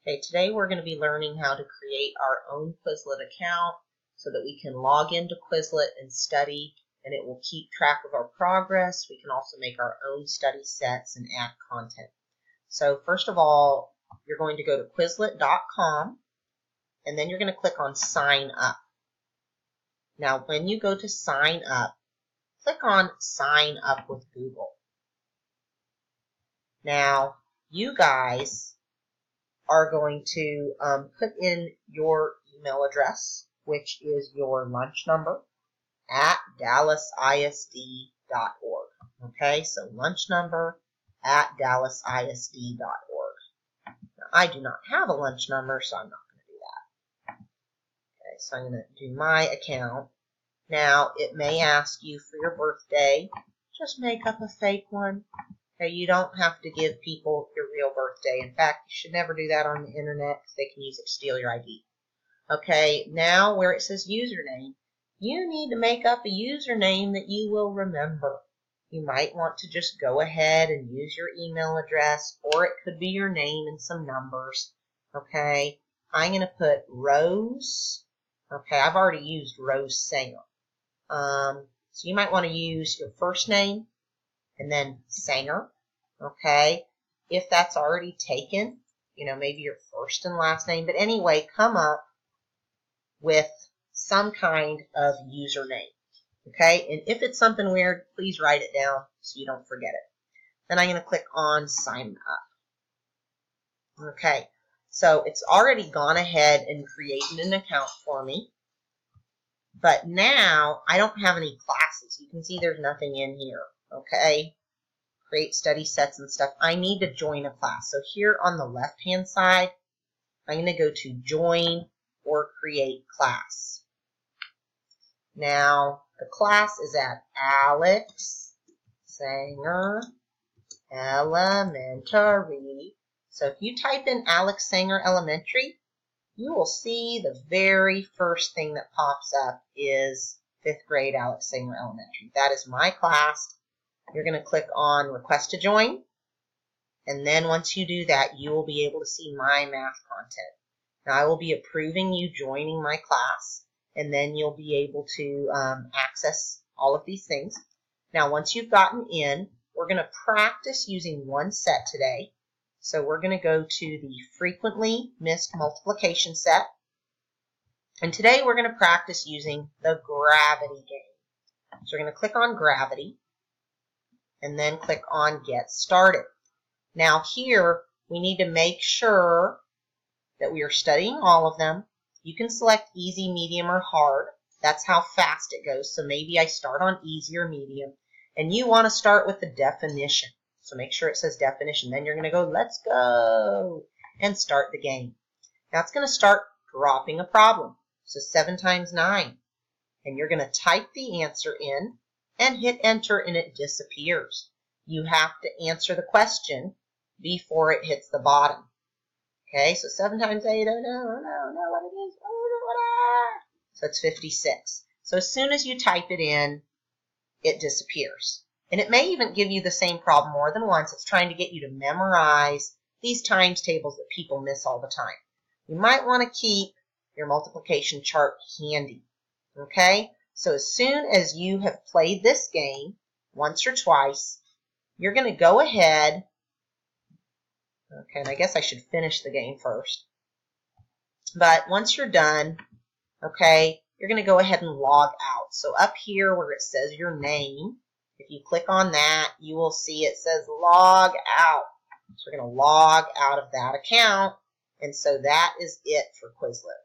Okay, today we're going to be learning how to create our own Quizlet account so that we can log into Quizlet and study, and it will keep track of our progress. We can also make our own study sets and add content. So first of all, you're going to go to Quizlet.com, and then you're going to click on Sign Up. Now, when you go to Sign Up, click on Sign Up with Google. Now, you guys are going to put in your email address, which is your lunch number at dallasisd.org. Okay, so lunch number at dallasisd.org. Now, I do not have a lunch number, so I'm not going to do that. Okay, so I'm going to do my account. Now, it may ask you for your birthday. Just make up a fake one. Okay, you don't have to give people your real birthday. In fact, you should never do that on the internet because they can use it to steal your ID. Okay, now where it says username, you need to make up a username that you will remember. You might want to just go ahead and use your email address, or it could be your name and some numbers. Okay, I'm going to put Rose. Okay, I've already used Rose Sanger. So you might want to use your first name and then Sanger. Okay, if that's already taken, maybe your first and last name. But anyway, come up with some kind of username. Okay, and if it's something weird, please write it down so you don't forget it. Then I'm going to click on Sign Up. Okay, so it's already gone ahead and created an account for me. But now I don't have any classes. You can see there's nothing in here. Okay, create study sets and stuff. I need to join a class. So here on the left-hand side, I'm going to go to Join or Create Class. Now, the class is at Alex Sanger Elementary. So if you type in Alex Sanger Elementary, you will see the very first thing that pops up is 5th grade Alex Sanger Elementary. That is my class. You're going to click on Request to Join, and then once you do that, you will be able to see my math content. Now, I will be approving you joining my class, and then you'll be able to access all of these things. Now, once you've gotten in, we're going to practice using one set today. So we're going to go to the frequently missed multiplication set, and today we're going to practice using the gravity game. So we're going to click on gravity, and then click on Get Started. Now here, we need to make sure that we are studying all of them. You can select easy, medium, or hard. That's how fast it goes. So maybe I start on easy or medium. And you want to start with the definition. So make sure it says definition. Then you're going to go, let's go, and start the game. Now it's going to start dropping a problem. So 7 times 9. And you're going to type the answer in and hit enter, and it disappears. You have to answer the question before it hits the bottom. Okay, so 7 times 8, oh no, what it is, so it's 56. So as soon as you type it in, it disappears. And it may even give you the same problem more than once. It's trying to get you to memorize these times tables that people miss all the time. You might want to keep your multiplication chart handy. Okay? So as soon as you have played this game once or twice, you're going to go ahead. Okay, and I guess I should finish the game first. But once you're done, okay, you're going to go ahead and log out. So up here where it says your name, if you click on that, you will see it says log out. So we're going to log out of that account. And so that is it for Quizlet.